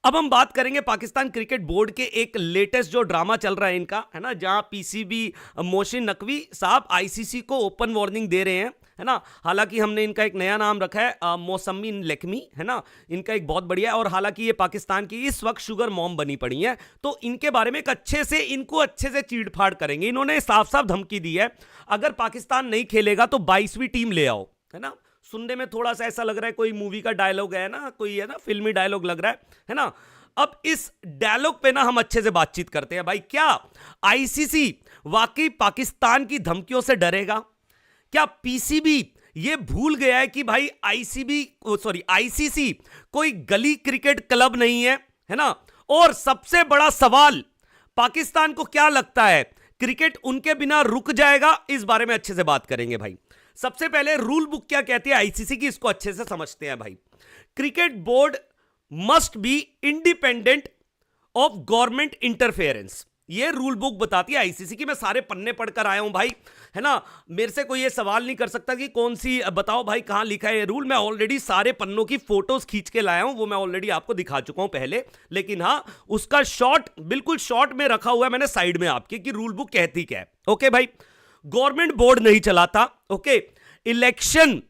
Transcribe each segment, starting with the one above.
अब हम बात करेंगे पाकिस्तान क्रिकेट बोर्ड के एक लेटेस्ट जो ड्रामा चल रहा है इनका, है ना, जहां पीसीबी मोहसिन नकवी साहब आईसीसी को ओपन वार्निंग दे रहे हैं, है ना। हालांकि हमने इनका एक नया नाम रखा है मौसमी लेकमी, है ना। इनका एक बहुत बढ़िया है, और हालांकि ये पाकिस्तान की इस वक्त शुगर मॉम बनी पड़ी है, तो इनके बारे में एक इनको अच्छे से चीड़-फाड़ करेंगे। इन्होंने साफ साफ धमकी दी है, अगर पाकिस्तान नहीं खेलेगा तो 22वीं टीम ले आओ, है ना। सुनने में थोड़ा सा ऐसा लग रहा है कोई मूवी का डायलॉग है ना, कोई है ना फिल्मी डायलॉग लग रहा है ना। अब इस डायलॉग पे ना हम अच्छे से बातचीत करते हैं भाई। क्या आईसीसी वाकई पाकिस्तान की धमकियों से डरेगा? क्या पीसीबी ये भूल गया है कि भाई आईसीसी कोई गली क्रिकेट क्लब नहीं है ना। और सबसे बड़ा सवाल, पाकिस्तान को क्या लगता है क्रिकेट उनके बिना रुक जाएगा? इस बारे में अच्छे से बात करेंगे भाई। सबसे पहले रूल बुक क्या कहती है आईसीसी की, इसको अच्छे से समझते हैं भाई। Cricket board must be independent of government interference, ये रूल बुक बताती है आईसीसी की। मैं सारे पन्ने पढ़कर आया हूं भाई, है ना। मेरे से कोई ये सवाल नहीं कर सकता कि कौन सी, बताओ भाई कहां लिखा है ये रूल। मैं ऑलरेडी सारे पन्नों की फोटोज खींच के लाया हूं, वो मैं ऑलरेडी आपको दिखा चुका हूं पहले, लेकिन हां उसका शॉर्ट बिल्कुल शॉर्ट में रखा हुआ है मैंने साइड में आपके, कि रूल बुक कहती क्या है। ओके भाई, गवर्नमेंट बोर्ड नहीं चलाता, ओके। इलेक्शन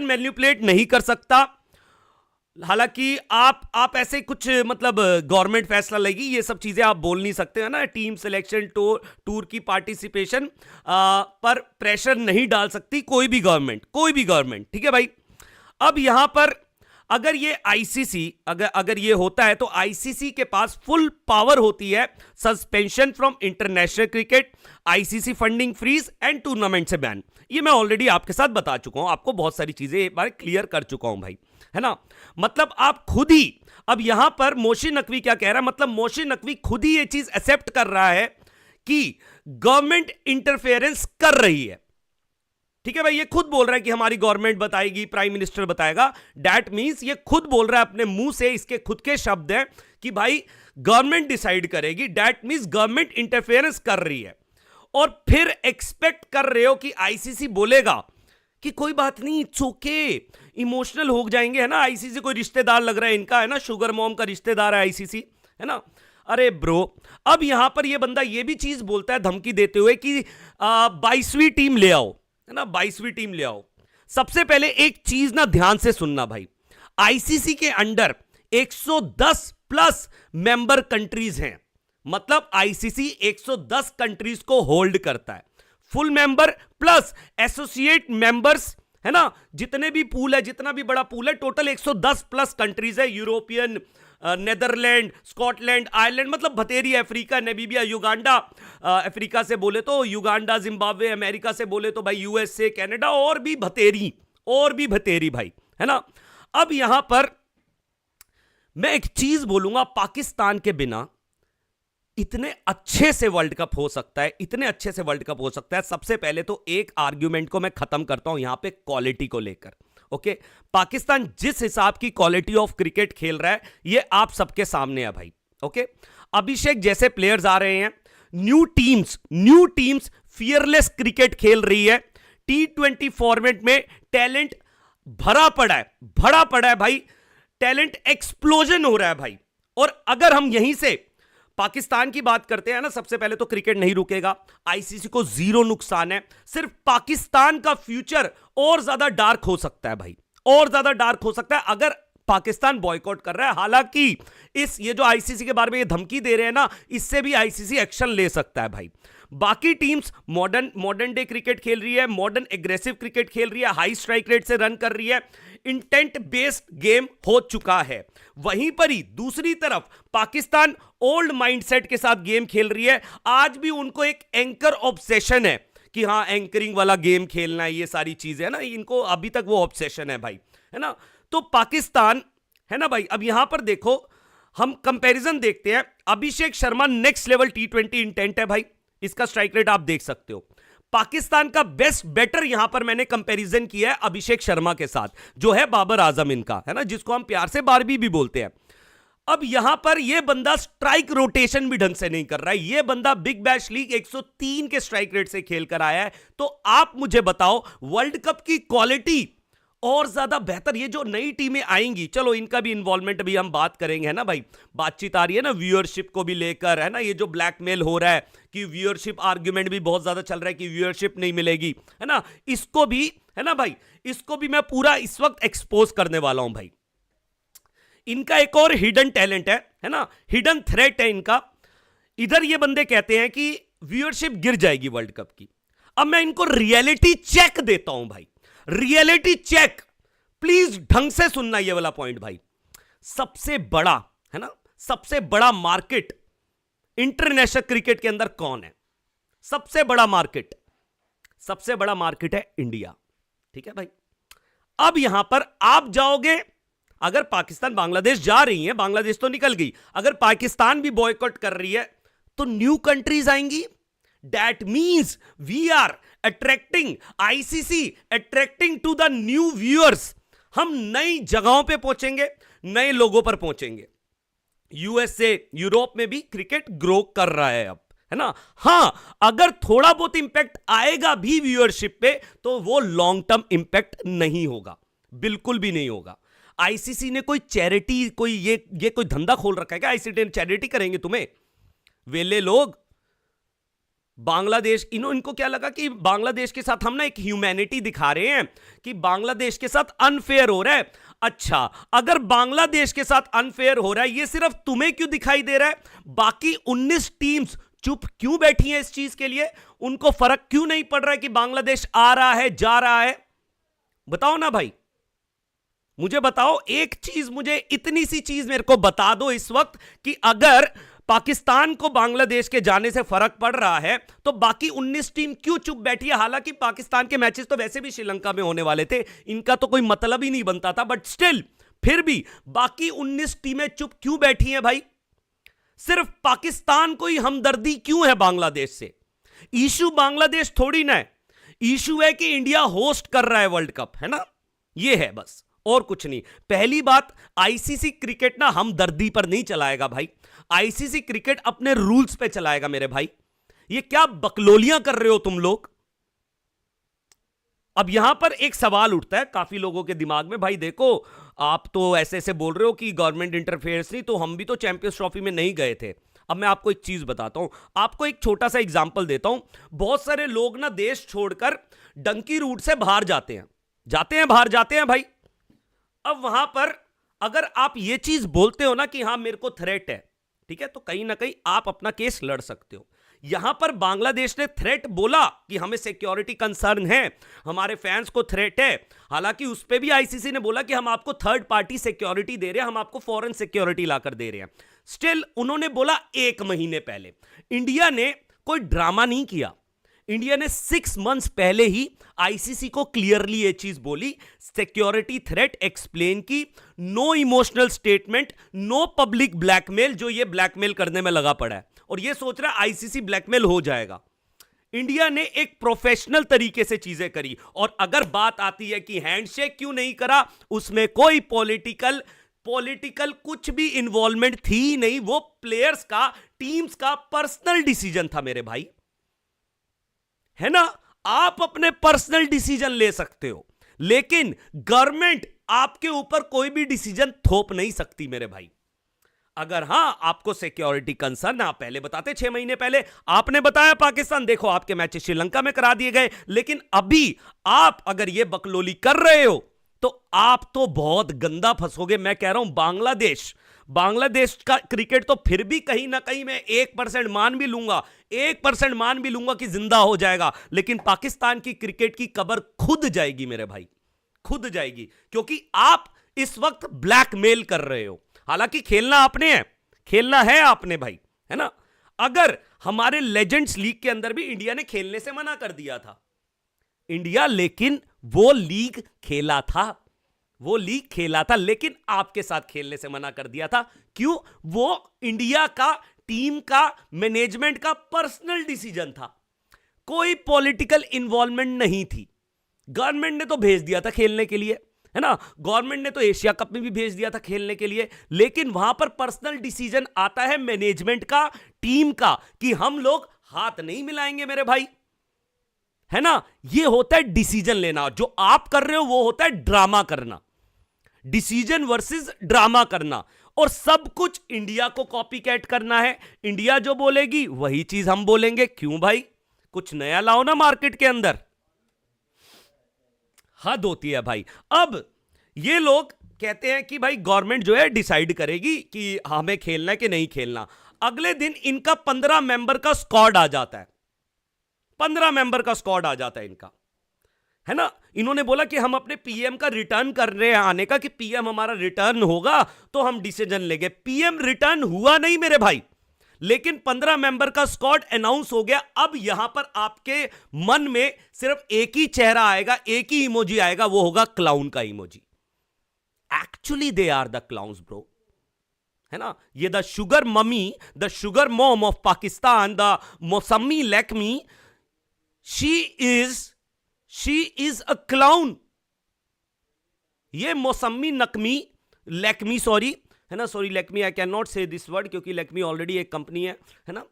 मैन्युपुलेट नहीं कर सकता। हालांकि आप ऐसे कुछ मतलब गवर्नमेंट फैसला लेगी, ये सब चीजें आप बोल नहीं सकते, है ना। टीम सिलेक्शन, टूर की पार्टिसिपेशन पर प्रेशर नहीं डाल सकती कोई भी गवर्नमेंट, ठीक है भाई। अब यहां पर अगर ये आईसीसी अगर ये होता है तो आईसीसी के पास फुल पावर होती है suspension from international cricket, ICC funding freeze and tournament से बैन। ये मैं ऑलरेडी आपके साथ बता चुका हूं, आपको बहुत सारी चीजें एक बार क्लियर कर चुका हूं भाई, है ना। मतलब आप खुद ही, अब यहां पर मोहसिन नकवी क्या कह रहा है, मतलब मोहसिन नकवी खुद ही ये चीज एक्सेप्ट कर रहा है कि गवर्नमेंट इंटरफेरेंस कर रही है, ठीक है भाई। ये खुद बोल रहा है कि हमारी गवर्नमेंट बताएगी, प्राइम मिनिस्टर बताएगा। दैट मींस ये खुद बोल रहा है अपने मुंह से, इसके खुद के शब्द हैं कि भाई गवर्नमेंट डिसाइड करेगी। दैट मींस गवर्नमेंट इंटरफेरेंस कर रही है, और फिर एक्सपेक्ट कर रहे हो कि आईसीसी बोलेगा कि कोई बात नहीं, इट्स ओके, इमोशनल हो जाएंगे, है ना। आईसीसी कोई रिश्तेदार लग रहा है इनका, है ना, शुगर मॉम का रिश्तेदार है आईसीसी, है ना। अरे ब्रो, अब यहां पर ये बंदा ये भी चीज बोलता है धमकी देते हुए कि 22वीं टीम ले आओ, है ना, 22वीं टीम ले आओ। सबसे पहले एक चीज ना ध्यान से सुनना भाई, आईसीसी के अंडर 110 प्लस मेंबर कंट्रीज हैं, मतलब आईसीसी 110 कंट्रीज को होल्ड करता है। Full member plus associate members, है ना, जितने भी पूल है, जितना भी बड़ा पूल है, टोटल 110 प्लस कंट्रीज है। यूरोपियन, नेदरलैंड, स्कॉटलैंड, आयरलैंड, मतलब भतेरी, अफ्रीका, नामीबिया, युगांडा, अफ्रीका से बोले तो युगांडा, जिम्बाब्वे, अमेरिका से बोले तो भाई यूएसए, कनाडा, और भी भतेरी भाई, है ना। अब यहां पर मैं एक चीज बोलूंगा, पाकिस्तान के बिना इतने अच्छे से वर्ल्ड कप हो सकता है, सबसे पहले तो एक आर्ग्यूमेंट को मैं खत्म करता हूं यहां पे क्वालिटी को लेकर, ओके। पाकिस्तान जिस हिसाब की क्वालिटी ऑफ क्रिकेट खेल रहा है, ये आप सबके सामने है भाई, ओके। अभिषेक जैसे प्लेयर्स आ रहे हैं, न्यू टीम्स फियरलेस क्रिकेट खेल रही है। T20 फॉर्मेट में टैलेंट भरा पड़ा है भाई, टैलेंट एक्सप्लोजन हो रहा है भाई। और अगर हम यहीं से पाकिस्तान की बात करते हैं ना, सबसे पहले तो क्रिकेट नहीं रुकेगा, आईसीसी को 0 नुकसान है। सिर्फ पाकिस्तान का फ्यूचर और ज्यादा डार्क हो सकता है भाई, और ज्यादा डार्क हो सकता है अगर पाकिस्तान बॉयकॉट कर रहा है। हालांकि ये जो आईसीसी के बारे में ये धमकी दे रहे हैं ना, इससे भी आईसीसी एक्शन ले सकता है भाई। बाकी टीम्स मॉडर्न डे क्रिकेट खेल रही है, मॉडर्न एग्रेसिव क्रिकेट खेल रही है, हाई स्ट्राइक रेट से रन कर रही है, इंटेंट बेस्ड गेम हो चुका है। वहीं पर ही दूसरी तरफ पाकिस्तान ओल्ड माइंडसेट के साथ गेम खेल रही है। आज भी उनको एक एंकर ऑब्सेशन है कि हां एंकरिंग वाला गेम खेलना है, ये सारी चीजें है ना, इनको अभी तक वो ऑब्सेशन है भाई, है ना। तो पाकिस्तान, है ना भाई, अब यहां पर देखो, हम कंपैरिजन देखते हैं। Abhishek Sharma next level T20 intent है भाई, इसका स्ट्राइक रेट आप देख सकते हो। पाकिस्तान का बेस्ट बैटर यहां पर मैंने कंपैरिजन किया है अभिषेक शर्मा के साथ, जो है बाबर आजम इनका, है ना, जिसको हम प्यार से बारबी भी बोलते हैं। अब यहां पर यह बंदा स्ट्राइक रोटेशन भी ढंग से नहीं कर रहा है। यह बंदा बिग बैश लीग 103 के स्ट्राइक रेट से खेल कर आया है। तो आप मुझे बताओ, वर्ल्ड कप की क्वालिटी और ज्यादा बेहतर ये जो नई टीमें आएंगी, चलो इनका भी इन्वॉल्वमेंट अभी हम बात करेंगे, है ना भाई। बातचीत आ रही है ना व्यूअरशिप को भी लेकर, है ना, ये जो ब्लैकमेल हो रहा है कि व्यूअरशिप आर्ग्यूमेंट भी बहुत ज्यादा चल रहा है कि व्यूअरशिप नहीं मिलेगी, है ना, इसको भी, है ना भाई, इसको भी मैं पूरा इस वक्त एक्सपोज करने वाला हूं भाई। इनका एक और हिडन टैलेंट है ना, हिडन थ्रेट है इनका। इधर ये बंदे कहते हैं कि व्यूअरशिप गिर जाएगी वर्ल्ड कप की। अब मैं इनको रियलिटी चेक देता हूं भाई, रियलिटी चेक। प्लीज ढंग से सुनना ये वाला पॉइंट भाई। सबसे बड़ा, है ना, सबसे बड़ा मार्केट इंटरनेशनल क्रिकेट के अंदर कौन है? सबसे बड़ा मार्केट, सबसे बड़ा मार्केट है इंडिया, ठीक है भाई। अब यहां पर आप जाओगे, अगर पाकिस्तान बांग्लादेश जा रही है, बांग्लादेश तो निकल गई, अगर पाकिस्तान भी बॉयकॉट कर रही है तो न्यू कंट्रीज आएंगी। That means we are attracting, ICC attracting to the new viewers. हम नई जगहों पे पहुंचेंगे, नए लोगों पर पहुंचेंगे। यूएसए, यूरोप में भी क्रिकेट ग्रो कर रहा है अब, है ना। हां, अगर थोड़ा बहुत इंपैक्ट आएगा भी व्यूअरशिप पे तो वो लॉन्ग टर्म इंपैक्ट नहीं होगा, बिल्कुल भी नहीं होगा। आईसीसी ने कोई चैरिटी, कोई ये कोई धंधा खोल रखा है क्या? आईसीसी चैरिटी करेंगे तुम्हें? वेले लोग। बांग्लादेश, इनको क्या लगा कि बांग्लादेश के साथ हम ना एक ह्यूमैनिटी दिखा रहे हैं कि बांग्लादेश के साथ अनफेयर हो रहा है। अच्छा, अगर बांग्लादेश के साथ अनफेयर हो रहा है, ये सिर्फ तुम्हें क्यों दिखाई दे रहा है? बाकी 19 टीम्स चुप क्यों बैठी हैं इस चीज के लिए? उनको फर्क क्यों नहीं पड़ रहा है कि बांग्लादेश आ रहा है, जा रहा है? बताओ ना भाई, मुझे बताओ एक चीज, मुझे इतनी सी चीज मेरे को बता दो इस वक्त कि अगर पाकिस्तान को बांग्लादेश के जाने से फर्क पड़ रहा है तो बाकी 19 टीम क्यों चुप बैठी है? हालांकि पाकिस्तान के मैचेस तो वैसे भी श्रीलंका में होने वाले थे, इनका तो कोई मतलब ही नहीं बनता था, बट स्टिल फिर भी बाकी 19 टीमें चुप क्यों बैठी हैं भाई? सिर्फ पाकिस्तान को ही हमदर्दी क्यों है बांग्लादेश से? इशू बांग्लादेश थोड़ी ना है, इशू है कि इंडिया होस्ट कर रहा है वर्ल्ड कप, है ना, ये है बस, और कुछ नहीं। पहली बात, आईसीसी क्रिकेट ना हमदर्दी पर नहीं चलाएगा भाई, आईसीसी क्रिकेट अपने रूल्स पे चलाएगा मेरे भाई। ये क्या बकलोलियां कर रहे हो तुम लोग? अब यहां पर एक सवाल उठता है काफी लोगों के दिमाग में, भाई देखो आप तो ऐसे ऐसे बोल रहे हो कि गवर्नमेंट इंटरफेयर्स नहीं, तो हम भी तो चैंपियंस ट्रॉफी में नहीं गए थे। अब मैं आपको एक चीज बताता हूं, आपको एक छोटा सा एग्जांपल देता हूं। बहुत सारे लोग ना देश छोड़कर डंकी रूट से बाहर जाते हैं, बाहर जाते हैं भाई। अब वहां पर अगर आप ये चीज बोलते हो ना कि हां मेरे को थ्रेट है, ठीक है, तो कहीं ना कहीं आप अपना केस लड़ सकते हो। यहां पर बांग्लादेश ने थ्रेट बोला कि हमें सिक्योरिटी कंसर्न है, हमारे फैंस को थ्रेट है। हालांकि उस पे भी आईसीसी ने बोला कि हम आपको थर्ड पार्टी सिक्योरिटी दे रहे हैं, हम आपको फॉरेन सिक्योरिटी लाकर दे रहे हैं। स्टिल उन्होंने बोला 1 महीने पहले। इंडिया ने कोई ड्रामा नहीं किया, इंडिया ने 6 मंथ्स पहले ही आईसीसी को क्लियरली ये चीज बोली, सिक्योरिटी थ्रेट एक्सप्लेन की, no emotional statement, no public blackmail, जो ये ब्लैकमेल करने में लगा पड़ा है और ये सोच रहा है आईसीसी ब्लैकमेल हो जाएगा। इंडिया ने एक प्रोफेशनल तरीके से चीजें करी। और अगर बात आती है कि हैंडशेक क्यों नहीं करा, उसमें कोई पॉलिटिकल कुछ भी इन्वॉल्वमेंट थी ही नहीं, वो प्लेयर्स का, टीम्स का पर्सनल डिसीजन था मेरे भाई, है ना। आप अपने पर्सनल डिसीजन ले सकते हो, लेकिन गवर्नमेंट आपके ऊपर कोई भी डिसीजन थोप नहीं सकती मेरे भाई। अगर हां आपको सिक्योरिटी कंसर्न, आप पहले बताते, 6 महीने पहले आपने बताया पाकिस्तान देखो आपके मैचेस श्रीलंका में करा दिए गए, लेकिन अभी आप अगर ये बकलोली कर रहे हो तो आप तो बहुत गंदा फंसोगे। मैं कह रहा हूं बांग्लादेश का क्रिकेट तो फिर भी कहीं ना कहीं मैं 1% मान भी लूंगा, 1% मान भी लूंगा कि जिंदा हो जाएगा, लेकिन पाकिस्तान की क्रिकेट की कब्र खुद जाएगी मेरे भाई, खुद जाएगी, क्योंकि आप इस वक्त ब्लैकमेल कर रहे हो। हालांकि खेलना है आपने भाई, है ना। अगर हमारे लेजेंड्स लीग के अंदर भी इंडिया ने खेलने से मना कर दिया था, इंडिया, लेकिन वो लीग खेला था, लेकिन आपके साथ खेलने से मना कर दिया था। क्यों? वो इंडिया का, टीम का, मैनेजमेंट का पर्सनल डिसीजन था, कोई पॉलिटिकल इन्वॉल्वमेंट नहीं थी। गवर्नमेंट ने तो भेज दिया था खेलने के लिए, है ना, गवर्नमेंट ने तो एशिया कप में भी भेज दिया था खेलने के लिए, लेकिन वहां पर पर्सनल डिसीजन आता है मैनेजमेंट का, टीम का, कि हम लोग हाथ नहीं मिलाएंगे मेरे भाई। है ना? ये होता है डिसीजन लेना। जो आप कर रहे हो वो होता है ड्रामा करना, डिसीजन वर्सेस ड्रामा करना। और सब कुछ इंडिया को कॉपी कैट करना है। इंडिया जो बोलेगी वही चीज हम बोलेंगे। क्यों भाई? कुछ नया लाओ ना मार्केट के अंदर। हद होती है भाई। अब ये लोग कहते हैं कि भाई गवर्नमेंट जो है डिसाइड करेगी कि हमें खेलना है कि नहीं खेलना। अगले दिन इनका 15 मेंबर का स्क्वाड आ जाता है। 15 मेंबर का स्क्वाड आ जाता है इनका, है ना? इन्होंने बोला कि हम अपने पीएम का रिटर्न कर रहे हैं आने का, कि पीएम हमारा रिटर्न होगा तो हम डिसीजन लेंगे। पीएम रिटर्न हुआ नहीं मेरे भाई, लेकिन 15 मेंबर का स्क्वाड अनाउंस हो गया। अब यहां पर आपके मन में सिर्फ एक ही चेहरा आएगा, एक ही इमोजी आएगा, वो होगा क्लाउन का emoji. Actually they are the clowns bro, है ना? ये the sugar mummy, the sugar mom of Pakistan, the Mausami Lakme, she is a clown. ये मौसमी नकमी, लैक्मी, सॉरी, है ना? Sorry Lakme, I can not say this word क्योंकि लैक्मी ऑलरेडी एक कंपनी है ना?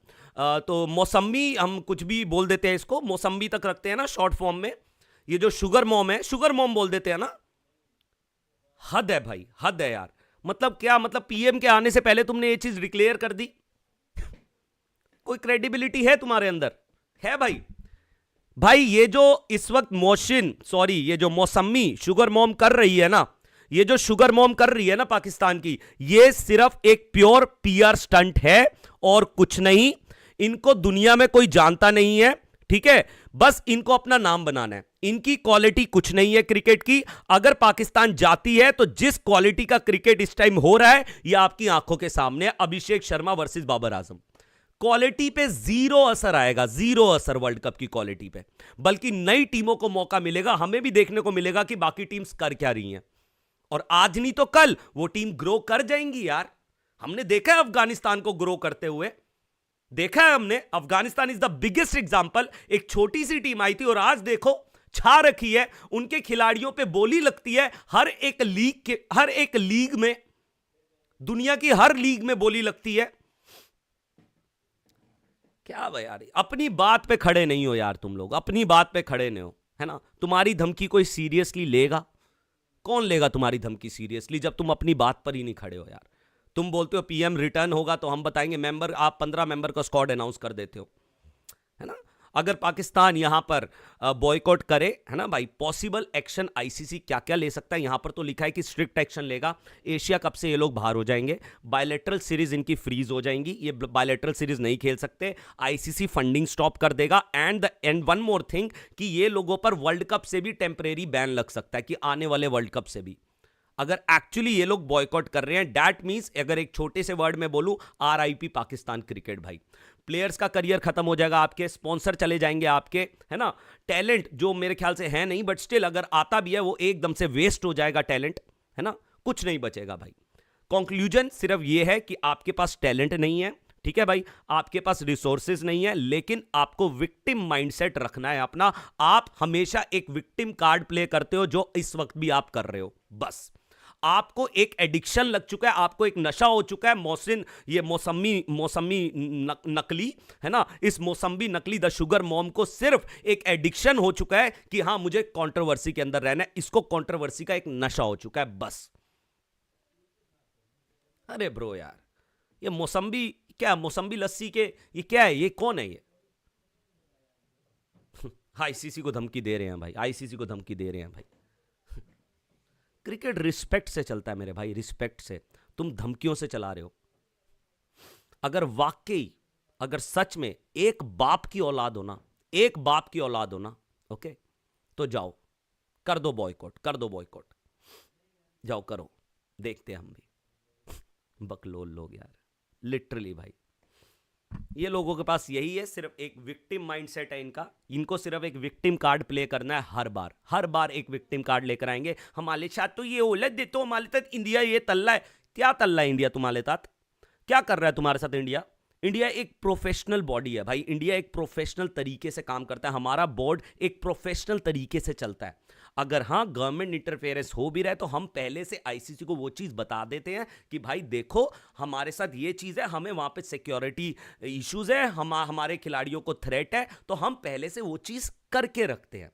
तो मौसमी हम कुछ भी बोल देते हैं, इसको मौसम्बी तक रखते हैं ना शॉर्ट फॉर्म में। ये जो शुगर मॉम है, शुगर मॉम बोल देते हैं ना। हद है भाई, हद है यार। मतलब क्या? मतलब पीएम के आने से पहले तुमने ये चीज डिक्लेयर कर दी? कोई क्रेडिबिलिटी है तुम्हारे अंदर? है भाई? भाई ये जो इस वक्त ये जो मौसमी शुगर मॉम कर रही है ना, ये जो शुगर मॉम कर रही है ना पाकिस्तान की, ये सिर्फ एक प्योर पीआर स्टंट है और कुछ नहीं। इनको दुनिया में कोई जानता नहीं है, ठीक है? बस इनको अपना नाम बनाना है। इनकी क्वालिटी कुछ नहीं है क्रिकेट की। अगर पाकिस्तान जाती है तो जिस क्वालिटी का क्रिकेट इस टाइम हो रहा है, यह आपकी आंखों के सामने है। अभिषेक शर्मा वर्सेस बाबर आजम। क्वालिटी पे जीरो असर आएगा, जीरो असर वर्ल्ड कप की क्वालिटी पे। बल्कि नई टीमों को मौका मिलेगा, हमें भी देखने को मिलेगा कि बाकी टीम्स कर क्या रही हैं। और आज नहीं तो कल वो टीम ग्रो कर जाएंगी यार। हमने देखा है अफगानिस्तान को ग्रो करते हुए, देखा है हमने। Afghanistan is the biggest example. एक छोटी सी टीम आई थी और आज देखो छा रखी है। उनके खिलाड़ियों पे बोली लगती है हर एक लीग में, दुनिया की हर लीग में बोली लगती है। क्या भाई यार, अपनी बात पे खड़े नहीं हो यार तुम लोग, अपनी बात पे खड़े नहीं हो, है ना? तुम्हारी धमकी कोई सीरियसली लेगा? कौन लेगा तुम्हारी धमकी सीरियसली जब तुम अपनी बात पर ही नहीं खड़े हो यार? तुम बोलते हो पीएम रिटर्न होगा तो हम बताएंगे मेंबर, आप 15 मेंबर का स्क्वाड अनाउंस कर देते हो, है ना? अगर पाकिस्तान यहां पर बॉयकॉट करे, है ना भाई, पॉसिबल एक्शन आईसीसी क्या क्या ले सकता है? यहां पर तो लिखा है कि स्ट्रिक्ट एक्शन लेगा। एशिया कप से ये लोग बाहर हो जाएंगे, बायलैटरल सीरीज इनकी फ्रीज हो जाएंगी, ये बायलैटरल सीरीज नहीं खेल सकते, आईसीसी फंडिंग स्टॉप कर देगा। एंड वन मोर थिंग कि ये लोगों पर वर्ल्ड कप से भी टेम्परेरी बैन लग सकता है, कि आने वाले वर्ल्ड कप से भी अगर एक्चुअली ये लोग बॉयकॉट कर रहे हैं। दैट मींस, अगर एक छोटे से वर्ड में बोलूं, आरआईपी पाकिस्तान क्रिकेट भाई। प्लेयर्स का करियर खत्म हो जाएगा, आपके स्पॉन्सर चले जाएंगे आपके, है ना? टैलेंट जो मेरे ख्याल से है नहीं, बट स्टिल अगर आता भी है वो एकदम से वेस्ट हो जाएगा टैलेंट, है ना? कुछ नहीं बचेगा भाई। कंक्लूजन सिर्फ ये है कि आपके पास टैलेंट नहीं है, ठीक है भाई, आपके पास रिसोर्सेज नहीं है, लेकिन आपको विक्टिम माइंडसेट रखना है अपना। आप हमेशा एक विक्टिम कार्ड प्ले करते हो, जो इस वक्त भी आप कर रहे हो। बस आपको एक एडिक्शन लग चुका है, आपको एक नशा हो चुका है। ये मौसमी नकली, है ना? इस मौसम्बी नकली द शुगर मॉम को सिर्फ एक एडिक्शन हो चुका है कि हाँ मुझे कंट्रोवर्सी के अंदर रहना है। इसको कंट्रोवर्सी का एक नशा हो चुका है बस। अरे ब्रो यार, ये मौसम्बी क्या, मौसम्बी लस्सी के ये क्या है? ये कौन है ये? आईसीसी को धमकी दे रहे हैं भाई, आईसीसी को धमकी दे रहे हैं भाई। क्रिकेट रिस्पेक्ट से चलता है मेरे भाई, रिस्पेक्ट से। तुम धमकियों से चला रहे हो। अगर वाकई, अगर सच में एक बाप की औलाद हो ना, एक बाप की औलाद हो ना, ओके, तो जाओ कर दो बॉयकॉट, कर दो बॉयकॉट, जाओ करो, देखते हैं हम भी। बकलोल लोग यार, लिटरली भाई। ये लोगों के पास यही है, सिर्फ एक विक्टिम माइंडसेट है इनका। इनको सिर्फ एक विक्टिम कार्ड प्ले करना है हर बार एक विक्टिम कार्ड लेकर आएंगे। हमारे साथ तो ये ओलत देते हो, हमारे साथ इंडिया ये तल्ला है। क्या तल्ला है इंडिया तुम्हारे साथ? क्या कर रहा है तुम्हारे साथ इंडिया? इंडिया एक प्रोफेशनल बॉडी है भाई, इंडिया एक प्रोफेशनल तरीके से काम करता है। हमारा बोर्ड एक प्रोफेशनल तरीके से चलता है। अगर हाँ गवर्नमेंट इंटरफेरेंस हो भी रहा है तो हम पहले से आईसीसी को वो चीज बता देते हैं कि भाई देखो हमारे साथ ये चीज है, हमें वहां पे सिक्योरिटी इश्यूज है, हमारे खिलाड़ियों को थ्रेट है, तो हम पहले से वो चीज करके रखते हैं।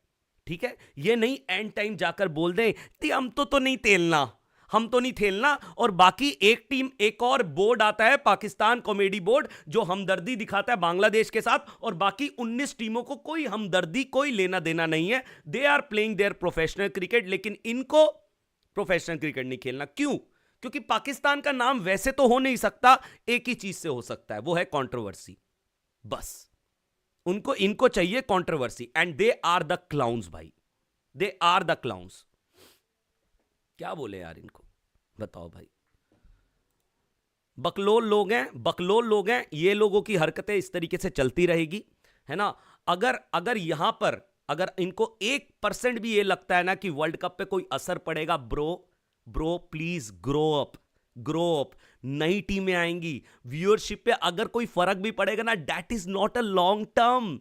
ठीक है, ये नहीं एंड टाइम जाकर बोल दें कि हम तो नहीं तेलना, हम तो नहीं खेलना, और बाकी एक टीम, एक और बोर्ड आता है पाकिस्तान कॉमेडी बोर्ड जो हमदर्दी दिखाता है बांग्लादेश के साथ, और बाकी 19 टीमों को कोई हमदर्दी, कोई लेना देना नहीं है। They are playing their professional cricket, लेकिन इनको प्रोफेशनल क्रिकेट नहीं खेलना। क्यों? क्योंकि पाकिस्तान का नाम वैसे तो हो नहीं सकता, एक ही चीज से हो सकता है, वो है कंट्रोवर्सी। बस उनको, इनको चाहिए controversy, and they are the clowns भाई, दे आर द क्लाउन्स। क्या बोले यार इनको, बताओ भाई। बकलोल लोग हैं, बकलोल लोग हैं, ये लोगों की हरकतें इस तरीके से चलती रहेगी, है ना। अगर यहां पर अगर इनको 1% भी ये लगता है ना कि वर्ल्ड कप पे कोई असर पड़ेगा, bro please grow up, grow up. नई टीमें आएंगी, व्यूअरशिप पे अगर कोई फर्क भी पड़ेगा ना, that is not a long term,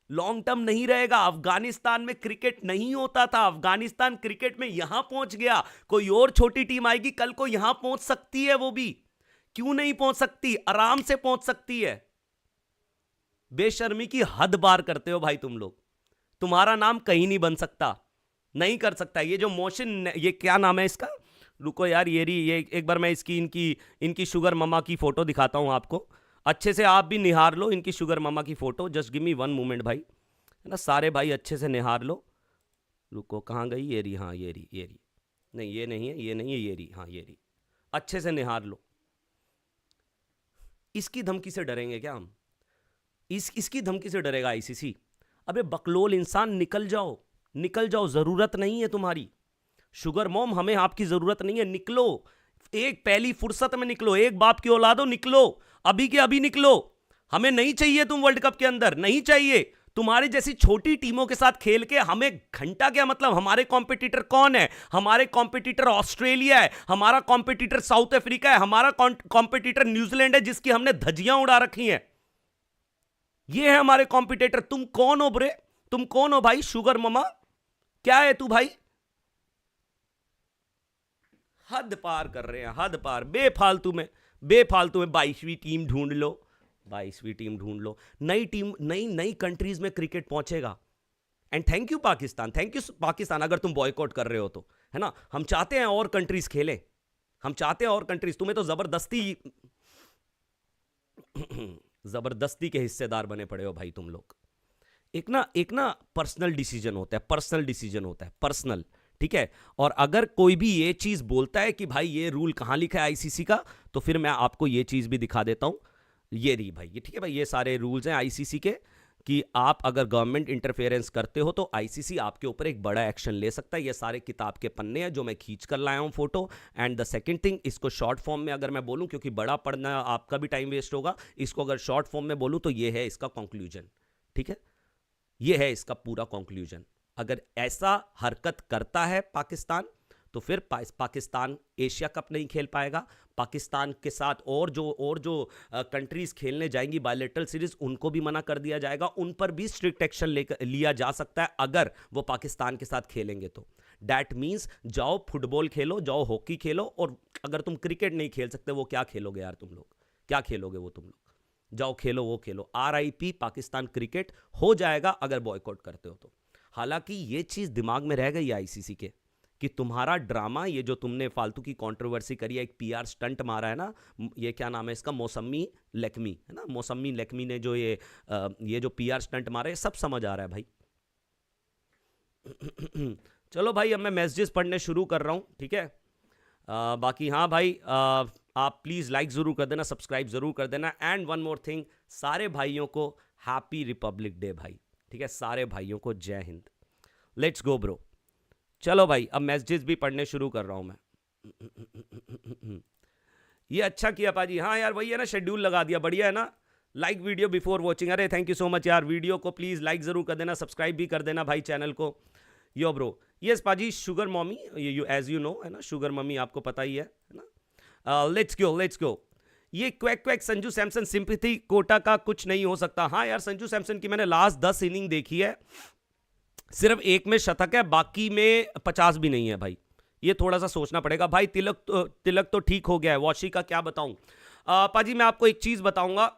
long term नहीं रहेगा। अफगानिस्तान में क्रिकेट नहीं होता था, अफगानिस्तान क्रिकेट में यहां पहुंच गया, कोई और छोटी टीम आएगी कल को यहां पहुंच सकती है, वो भी क्यों नहीं पहुंच सकती, आराम से पहुंच सकती है। बेशर्मी की हद पार करते हो भाई तुम लोग, तुम्हारा नाम कहीं नहीं बन सकता, नहीं कर सकता। ये जो मोशन, ये क्या नाम है इसका, रुको यार, ये एक बार मैं इसकी इनकी शुगर ममा की फोटो दिखाता हूं आपको, अच्छे से आप भी निहार लो इनकी शुगर ममा की photo. Just give me 1 moment भाई, है ना, सारे भाई अच्छे से निहार लो। रुको, कहाँ गई, ये रही, हाँ ये रही, नहीं ये नहीं है, ये नहीं है, ये रही, हाँ ये रही, अच्छे से निहार लो। इसकी धमकी से डरेंगे क्या हम? इसकी धमकी से डरेगा आईसीसी? अबे बकलोल इंसान, निकल जाओ, निकल जाओ, जरूरत नहीं है तुम्हारी। शुगर मॉम, हमें आपकी जरूरत नहीं है, निकलो, एक पहली फुर्सत में निकलो, एक बाप की औलादो निकलो, अभी के अभी निकलो। हमें नहीं चाहिए तुम वर्ल्ड कप के अंदर, नहीं चाहिए। तुम्हारी जैसी छोटी टीमों के साथ खेल के हमें घंटा क्या मतलब? हमारे कॉम्पिटिटर कौन है? हमारे कॉम्पिटिटर ऑस्ट्रेलिया है, हमारा कॉम्पिटिटर साउथ अफ्रीका है, हमारा कॉम्पिटिटर न्यूजीलैंड है जिसकी हमने धज्जियां उड़ा रखी हैं। ये है हमारे कॉम्पिटिटर। तुम कौन हो ब्रे? तुम कौन हो भाई? शुगर ममा क्या है तू भाई? हद पार कर रहे हैं, हद पार, बेफालतू में 22वीं टीम ढूंढ लो, 22वीं टीम ढूंढ लो। नई टीम, नई कंट्रीज में क्रिकेट पहुंचेगा। And thank you Pakistan, thank you Pakistan, अगर तुम बॉयकॉट कर रहे हो तो, है ना। हम चाहते हैं और कंट्रीज खेलें, हम चाहते हैं और कंट्रीज, तुम्हें तो जबरदस्ती के हिस्सेदार बने पड़े हो भाई तुम लोग। एक ना पर्सनल डिसीजन होता है, पर्सनल डिसीजन होता है, पर्सनल, ठीक है। और अगर कोई भी ये चीज बोलता है कि भाई ये रूल कहां लिखा है आईसीसी का, तो फिर मैं आपको ये चीज भी दिखा देता हूं, ये रही भाई, ये ठीक है भाई, ये सारे रूल्स हैं आईसीसी के कि आप अगर गवर्नमेंट इंटरफेरेंस करते हो तो आईसीसी आपके ऊपर एक बड़ा एक्शन ले सकता है। ये सारे किताब के पन्ने हैं जो मैं खींच कर लाया हूं photo. And the second thing, इसको शॉर्ट फॉर्म में अगर मैं बोलूं, क्योंकि बड़ा पढ़ना आपका भी टाइम वेस्ट होगा, इसको अगर शॉर्ट फॉर्म में बोलूं तो ये है इसका कंक्लूजन, ठीक है, ये है इसका पूरा कंक्लूजन। अगर ऐसा हरकत करता है पाकिस्तान तो फिर पाकिस्तान एशिया कप नहीं खेल पाएगा। पाकिस्तान के साथ और जो कंट्रीज खेलने जाएंगी बायलैटरल सीरीज, उनको भी मना कर दिया जाएगा, उन पर भी स्ट्रिक्ट एक्शन लिया जा सकता है अगर वो पाकिस्तान के साथ खेलेंगे तो। दैट मीन्स जाओ फुटबॉल खेलो, जाओ हॉकी खेलो, और अगर तुम क्रिकेट नहीं खेल सकते वो क्या खेलोगे यार तुम लोग, क्या खेलोगे वो तुम लोग? जाओ खेलो, वो खेलो। RIP पाकिस्तान क्रिकेट हो जाएगा अगर बॉयकॉट करते हो तो। हालांकि ये चीज दिमाग में रह गई आईसीसी के कि तुम्हारा ड्रामा, ये जो तुमने फालतू की कंट्रोवर्सी करी है, एक PR स्टंट मारा है ना, ये क्या नाम है इसका, मौसमी लेकमी, है ना, मौसमी लेकमी ने जो ये जो PR स्टंट मारा है, सब समझ आ रहा है भाई। चलो भाई, अब मैं मैसेजेस पढ़ने शुरू कर रहा हूं, ठीक है। बाकी हाँ भाई, आप प्लीज़ लाइक ज़रूर कर देना, सब्सक्राइब ज़रूर कर देना। एंड वन मोर थिंग, सारे भाइयों को हैप्पी रिपब्लिक डे भाई, ठीक है, सारे भाइयों को जय हिंद। Let's go bro. चलो भाई, अब मैसेजेस भी पढ़ने शुरू कर रहा हूं मैं। ये अच्छा किया पाजी, हाँ यार वही है ना, शेड्यूल लगा दिया, बढ़िया है ना। लाइक वीडियो बिफोर वॉचिंग, अरे थैंक यू सो मच यार। वीडियो को प्लीज़ लाइक ज़रूर कर देना, सब्सक्राइब भी कर देना भाई चैनल को। यो ब्रो, यस पाजी, sugar mummy, you as you know, है ना, शुगर मम्मी आपको पता ही है ना। Let's go. ये quack Sanju Samson sympathy quota का कुछ नहीं हो सकता। हाँ यार, संजू सैमसन की मैंने लास्ट 10 इनिंग देखी है, सिर्फ एक में शतक है, बाकी में 50 भी नहीं है भाई। ये थोड़ा सा सोचना पड़ेगा भाई। तिलक तो ठीक हो गया है, वॉशी का क्या बताऊं। पाजी मैं आपको एक चीज बताऊंगा,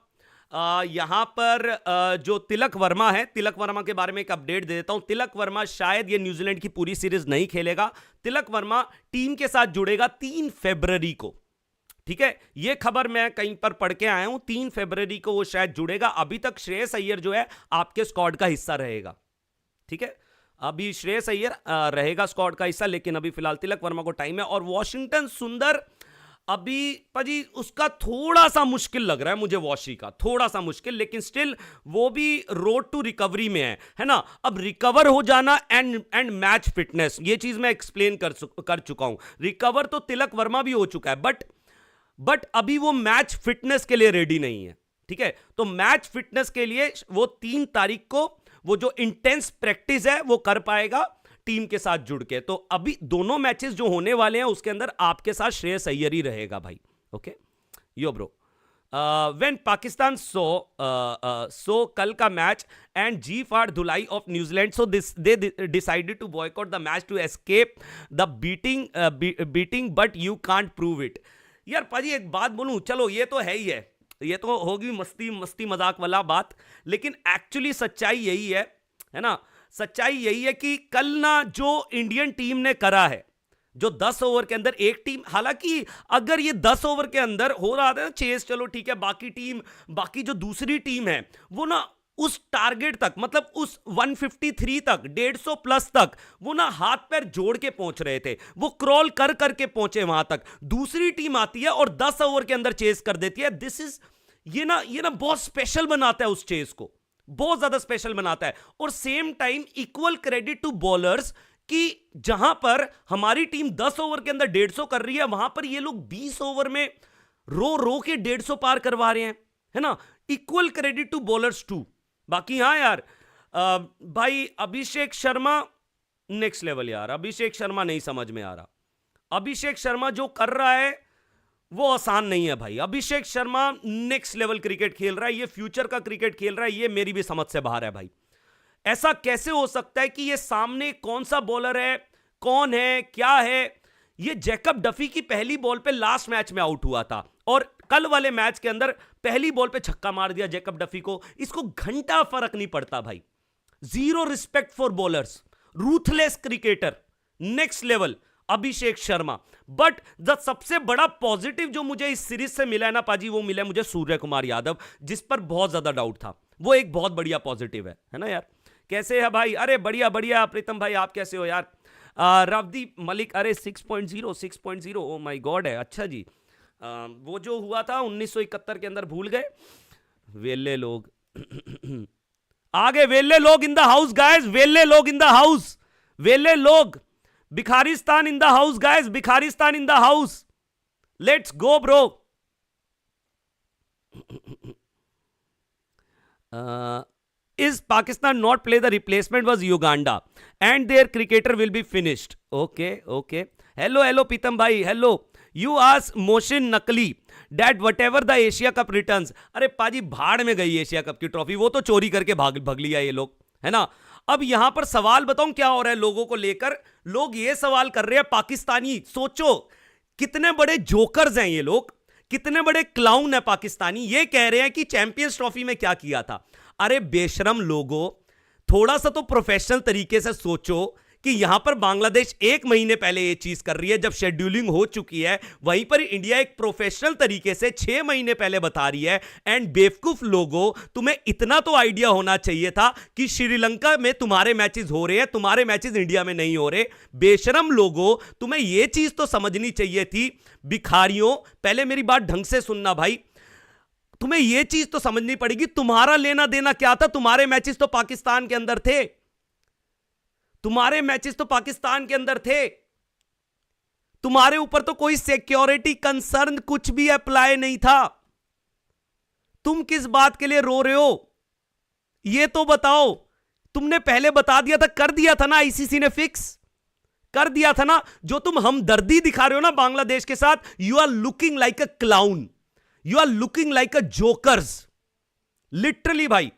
यहां पर जो तिलक वर्मा है, तिलक वर्मा के बारे में एक अपडेट दे देता हूं। तिलक वर्मा शायद ये न्यूजीलैंड की पूरी सीरीज नहीं खेलेगा। तिलक वर्मा टीम के साथ जुड़ेगा 3 फरवरी को, ठीक है। ये खबर मैं कहीं पर पढ़ के आया हूं, 3 फरवरी को वो शायद जुड़ेगा। अभी तक श्रेयस अय्यर जो है आपके स्क्वाड का हिस्सा रहेगा, ठीक है। अभी श्रेयस अय्यर रहेगा स्क्वाड का हिस्सा, लेकिन अभी फिलहाल तिलक वर्मा को टाइम है। और वॉशिंगटन सुंदर अभी पाजी उसका थोड़ा सा मुश्किल लग रहा है मुझे, वॉशी का थोड़ा सा मुश्किल, लेकिन स्टिल वो भी रोड टू रिकवरी में है ना। अब रिकवर हो जाना एंड मैच फिटनेस, ये चीज मैं एक्सप्लेन कर चुका हूं। रिकवर तो तिलक वर्मा भी हो चुका है, बट अभी वो मैच फिटनेस के लिए रेडी नहीं है, ठीक है। तो मैच फिटनेस के लिए वो 3 तारीख को वो जो इंटेंस प्रैक्टिस है वो कर पाएगा टीम के साथ जुड़ के। तो अभी दोनों मैचेस जो होने वाले हैं उसके अंदर आपके साथ श्रेयस अय्यर ही रहेगा भाई, okay. Yo bro, when Pakistan so कल का मैच एंड जी फाड़ धुलाई of New Zealand, so they decided to boycott the match to escape the beating but you can't prove it. यार पाजी एक बात बोलूं, चलो ये तो है ही है, ये तो होगी मस्ती मजाक वाला बात, लेकिन एक्चुअली सच्चाई यही है ना। सच्चाई यही है कि कल ना जो इंडियन टीम ने करा है, जो 10 ओवर के अंदर एक टीम, हालांकि अगर ये 10 ओवर के अंदर हो रहा था चेस, चलो ठीक है, बाकी जो दूसरी टीम है वो ना उस टारगेट तक, मतलब उस 153 तक, 150 प्लस तक वो ना हाथ पैर जोड़ के पहुंच रहे थे, वो क्रॉल कर करके पहुंचे वहां तक। दूसरी टीम आती है और 10 ओवर के अंदर चेस कर देती है। ये ना बहुत स्पेशल बनाता है उस चेस को, बहुत ज्यादा स्पेशल बनाता है। और same time equal credit to bowlers कि जहां पर हमारी टीम 10 ओवर के अंदर 150 कर रही है, वहां पर ये लोग 20 ओवर में रो के 150 पार करवा रहे हैं, है ना। Equal credit to bowlers too. बाकी हाँ यार भाई अभिषेक शर्मा नेक्स्ट लेवल यार, अभिषेक शर्मा नहीं समझ में आ रहा। अभिषेक शर्मा जो कर रहा है वो आसान नहीं है भाई। अभिषेक शर्मा नेक्स्ट लेवल क्रिकेट खेल रहा है, ये फ्यूचर का क्रिकेट खेल रहा है, ये मेरी भी समझ से बाहर है भाई। ऐसा कैसे हो सकता है कि ये सामने कौन सा बॉलर है, कौन है, क्या है। ये जैकब डफी की पहली बॉल पे लास्ट मैच में आउट हुआ था और कल वाले मैच के अंदर पहली बॉल पे छक्का मार दिया जैकब डफी को। इसको घंटा फर्क नहीं पड़ता भाई। Zero respect for bowlers, ruthless cricketer, next level Abhishek Sharma. But the सबसे बड़ा पॉजिटिव जो मुझे इस सीरीज से मिला है ना पाजी, वो मिला है मुझे सूर्य कुमार यादव, जिस पर बहुत ज्यादा डाउट था। वो एक बहुत बढ़िया पॉजिटिव है ना यार। कैसे है भाई? अरे बढ़िया बढ़िया प्रीतम भाई, आप कैसे हो यार? रवदीप मलिक, अरे 6.0 ओ माय गॉड है। अच्छा जी, वो जो हुआ था 1971 के अंदर भूल गए वेले लोग। आगे वेले लोग इन द हाउस गाइस, वेले लोग इन द हाउस, वेले लोग। भिखारिस्तान इन द हाउस गाइस, भिखारिस्तान in the house. Let's go bro. Is Pakistan not play the replacement was Uganda and their cricketer will be finished. Okay. Hello Pitam bhai, hello. You ask Mohsin Naqvi that whatever the Asia Cup returns. अरे पाजी भाड़ में गई Asia cup की trophy, वो तो चोरी करके भाग लिया ये लोग, है ना। अब यहां पर सवाल बताऊं क्या हो रहा है लोगों को लेकर। लोग ये सवाल कर रहे हैं पाकिस्तानी, सोचो कितने बड़े जोकर्स हैं ये लोग, कितने बड़े क्लाउन है पाकिस्तानी। ये कह रहे हैं कि चैंपियंस ट्रॉफी में क्या किया था। अरे बेशरम लोगों, थोड़ा सा तो प्रोफेशनल तरीके से सोचो कि यहां पर बांग्लादेश 1 महीने पहले ये चीज कर रही है जब शेड्यूलिंग हो चुकी है, वहीं पर इंडिया एक प्रोफेशनल तरीके से 6 महीने पहले बता रही है। एंड बेवकूफ लोगों, तुम्हें इतना तो आइडिया होना चाहिए था कि श्रीलंका में तुम्हारे मैचेस हो रहे हैं, तुम्हारे मैचेस इंडिया में नहीं हो रहे। बेशरम लोगों, तुम्हें यह चीज तो समझनी चाहिए थी। भिखारियों, पहले मेरी बात ढंग से सुनना भाई, तुम्हें यह चीज तो समझनी पड़ेगी तुम्हारा लेना देना क्या था। तुम्हारे मैचेस तो पाकिस्तान के अंदर थे, तुम्हारे मैचेस तो पाकिस्तान के अंदर थे, तुम्हारे ऊपर तो कोई सिक्योरिटी कंसर्न कुछ भी अप्लाई नहीं था। तुम किस बात के लिए रो रहे हो ये तो बताओ। तुमने पहले बता दिया था, कर दिया था ना, आईसीसी ने फिक्स कर दिया था ना। जो तुम हमदर्दी दिखा रहे हो ना बांग्लादेश के साथ, you are looking like a clown, you are looking like a jokers, literally भाई।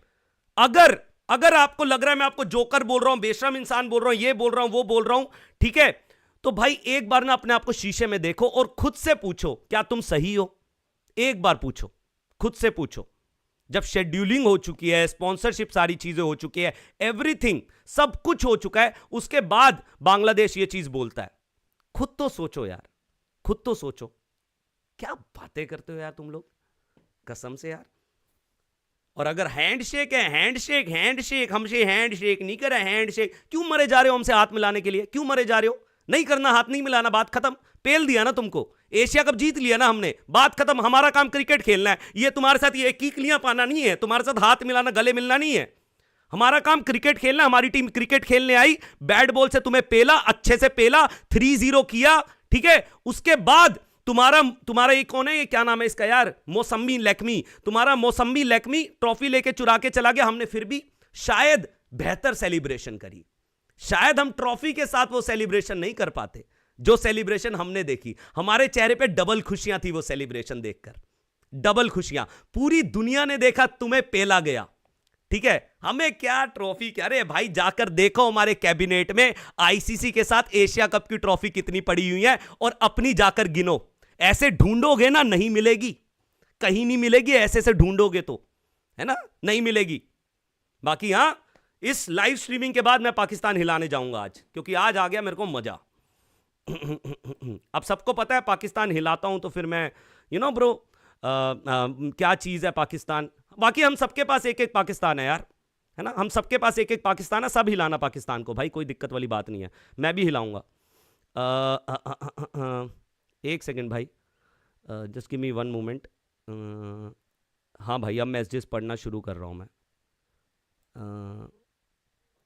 अगर अगर आपको लग रहा है मैं आपको जोकर बोल रहा हूं, बेशरम इंसान बोल रहा हूं, ये बोल रहा हूं, वो बोल रहा हूं, ठीक है, तो भाई एक बार ना अपने आप को शीशे में देखो और खुद से पूछो क्या तुम सही हो। एक बार पूछो, खुद से पूछो। जब शेड्यूलिंग हो चुकी है, स्पॉन्सरशिप सारी चीजें हो चुकी है, एवरीथिंग सब कुछ हो चुका है, उसके बाद बांग्लादेश ये चीज बोलता है। खुद तो सोचो यार, खुद तो सोचो। क्या बातें करते हो यार तुम लोग, कसम से यार। और अगर हैंडशेक है, हैंडशेक हैंडशेक, हमसे हैंडशेक नहीं करे, हैंडशेक क्यों मरे जा रहे हो हमसे हाथ मिलाने के लिए, क्यों मरे जा रहे हो? नहीं करना, हाथ नहीं मिलाना, बात खत्म। पेल दिया ना तुमको, एशिया कप जीत लिया ना हमने, बात खत्म। हमारा काम क्रिकेट खेलना है, ये तुम्हारे साथ ये कीकलियां पाना नहीं है, तुम्हारे साथ हाथ मिलाना, गले मिलना नहीं है। हमारा काम क्रिकेट खेलना। हमारी टीम क्रिकेट खेलने आई, बैट बॉल से तुम्हें पेला, अच्छे से पेला, 3-0 किया, ठीक है। उसके बाद तुम्हारा ये कौन है, ये क्या नाम है इसका यार, मौसम्मी लेकमी, तुम्हारा मौसम्मी लेकमी ट्रॉफी लेके चुरा के चला गया। हमने फिर भी शायद बेहतर सेलिब्रेशन करी, शायद हम ट्रॉफी के साथ वो सेलिब्रेशन नहीं कर पाते जो सेलिब्रेशन हमने देखी। हमारे चेहरे पे डबल खुशियां थी वो सेलिब्रेशन देखकर, डबल खुशियां। पूरी दुनिया ने देखा तुम्हें पेला गया, ठीक है। हमें क्या ट्रॉफी, क्या रे भाई, जाकर देखो हमारे कैबिनेट में आईसीसी के साथ एशिया कप की ट्रॉफी कितनी पड़ी हुई है और अपनी जाकर गिनो। ऐसे ढूंढोगे ना, नहीं मिलेगी, कहीं नहीं मिलेगी, ऐसे से ढूंढोगे तो, है ना, नहीं मिलेगी। बाकी हां, इस लाइव स्ट्रीमिंग के बाद मैं पाकिस्तान हिलाने जाऊंगा आज, क्योंकि आज आ गया मेरे को मजा। अब सबको पता है पाकिस्तान हिलाता हूं तो फिर मैं ब्रो क्या चीज है पाकिस्तान। बाकी हम सबके पास एक एक पाकिस्तान है यार, है ना, हम सबके पास एक एक पाकिस्तान है, सब हिलाना पाकिस्तान को भाई, कोई दिक्कत वाली बात नहीं है, मैं भी हिलाऊंगा। एक सेकेंड भाई, जस्ट गिव मी 1 मोमेंट। हाँ भाई, अब मैसेजेस पढ़ना शुरू कर रहा हूँ मैं।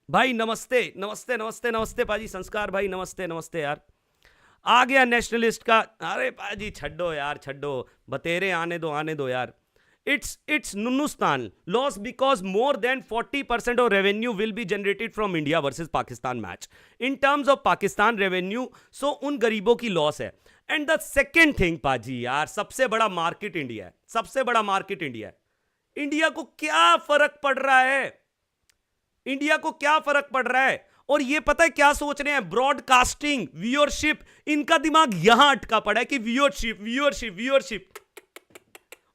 भाई नमस्ते नमस्ते नमस्ते नमस्ते पाजी, संस्कार भाई, नमस्ते नमस्ते यार। आ गया नेशनलिस्ट का, अरे पाजी छड्डो यार, छड्डो, बतेरे आने दो यार। It's Nunustan lost because more than 40% of revenue will be generated from India versus Pakistan match. In terms of Pakistan revenue, so उन गरीबों की लॉस है। एंड द सेकेंड थिंग पाजी यार, सबसे बड़ा मार्केट इंडिया है, सबसे बड़ा मार्केट इंडिया है। इंडिया को क्या फर्क पड़ रहा है, इंडिया को क्या फर्क पड़ रहा है? और ये पता है क्या सोच रहे हैं, ब्रॉडकास्टिंग, व्यूअरशिप, इनका दिमाग यहां अटका पड़ा है कि व्यूअरशिप व्यूअरशिप व्यूअरशिप।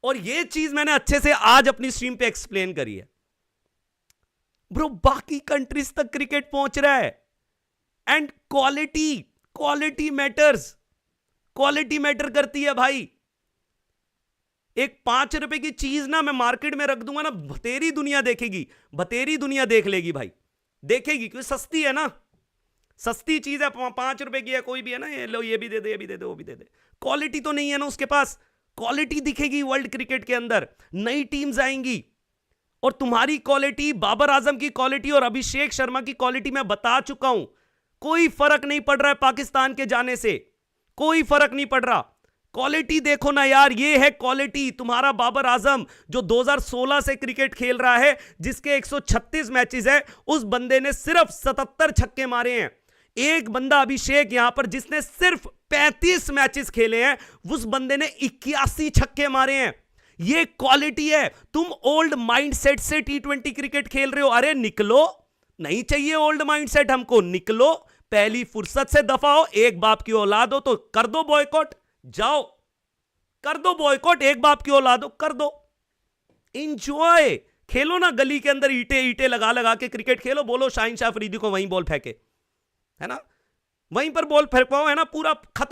और ये चीज मैंने अच्छे से आज अपनी स्ट्रीम पे एक्सप्लेन करी है ब्रो। बाकी कंट्रीज तक क्रिकेट पहुंच रहा है, and quality matters, quality matter करती है भाई। एक 5 रुपए की चीज ना मैं मार्केट में रख दूंगा ना, बतेरी दुनिया देखेगी, बतेरी दुनिया देख लेगी भाई, देखेगी, क्योंकि सस्ती है ना, सस्ती चीज है, 5 रुपए की है, कोई भी है ना, ये लो, ये भी दे दे, ये भी दे दे, वो भी दे दे। क्वालिटी तो नहीं है ना उसके पास, क्वालिटी दिखेगी वर्ल्ड क्रिकेट के अंदर, नई टीम्स आएंगी, और तुम्हारी क्वालिटी, बाबर आजम की क्वालिटी और अभिषेक शर्मा की क्वालिटी मैं बता चुका हूं, कोई फर्क नहीं पड़ रहा है पाकिस्तान के जाने से, कोई फर्क नहीं पड़ रहा। क्वालिटी देखो ना यार, ये है क्वालिटी। तुम्हारा बाबर आजम जो 2016 से क्रिकेट खेल रहा है, जिसके 136 मैचेस है, उस बंदे ने सिर्फ 77 छक्के मारे हैं। एक बंदा अभिषेक यहां पर जिसने सिर्फ 35 मैचेस खेले हैं, उस बंदे ने 81 छक्के मारे हैं। ये क्वालिटी है। तुम ओल्ड माइंडसेट से T20 क्रिकेट खेल रहे हो, अरे निकलो, नहीं चाहिए ओल्ड माइंडसेट हमको, निकलो, पहली फुर्सत से दफा हो। एक बाप की औलाद हो तो कर दो बॉयकॉट, जाओ कर दो बॉयकॉट, एक बाप की औलाद हो कर दो, इंजॉय खेलो ना, गली के अंदर ईटे लगा लगा के क्रिकेट खेलो, बोलो शाहीन शाह अफरीदी को वहीं बॉल फेंके, है ना, वहीं पर बॉल फेंकवाओ, है ना, पूरा खत्म।